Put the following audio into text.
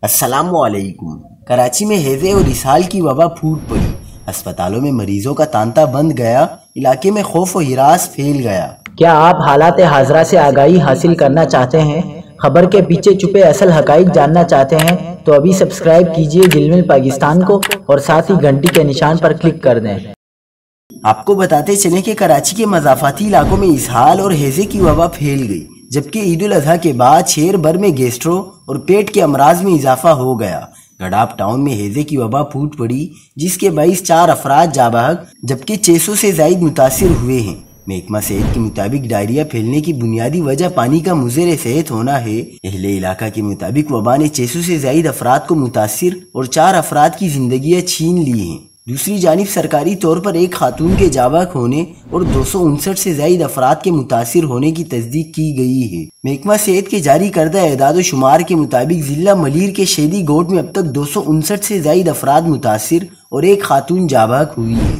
السلام علیکم۔ کراچی میں ہیضے اور اسہال کی وبا پھوٹ پڑی، اسپتالوں میں مریضوں کا تانتا بند گیا، علاقے میں خوف و ہراس پھیل گیا۔ کیا آپ حالات حاضرہ سے آگاہی حاصل کرنا چاہتے ہیں؟ خبر کے پیچھے چھپے اصل حقائق جاننا چاہتے ہیں تو ابھی سبسکرائب کیجئے جلمل پاکستان کو اور ساتھ ہی گھنٹی کے نشان پر کلک کر دیں۔ آپ کو بتاتے چلیں کہ کراچی کے مضافاتی علاقوں میں اسہال اور ہیضے کی وبا پھیل گئی، جبکہ عید الاضحیٰ کے بعد شہر بھر میں گیسٹرو اور پیٹ کے امراض میں اضافہ ہو گیا۔ گڈاپ ٹاؤن میں ہیضے کی وبا پھوٹ پڑی، جس کے باعث 4 افراد جاں بحق جبکہ 600 سے زائد متاثر ہوئے ہیں۔ محکمہ صحت کے مطابق ڈائریا پھیلنے کی بنیادی وجہ پانی کا مضر صحت ہونا ہے۔ اہل علاقہ کے مطابق وبا نے 600 سے زائد افراد کو متاثر اور 4 افراد کی زندگیاں چھین لی ہیں۔ دوسری جانب سرکاری طور پر ایک خاتون کے جاں بحق ہونے اور 259 سے زائد افراد کے متاثر ہونے کی تصدیق کی گئی ہے۔ محکمہ صحت کے جاری کردہ اعداد و شمار کے مطابق ضلع ملیر کے شیدی گوٹ میں اب تک 259 سے زائد افراد متاثر اور ایک خاتون جاں بحق ہوئی ہے۔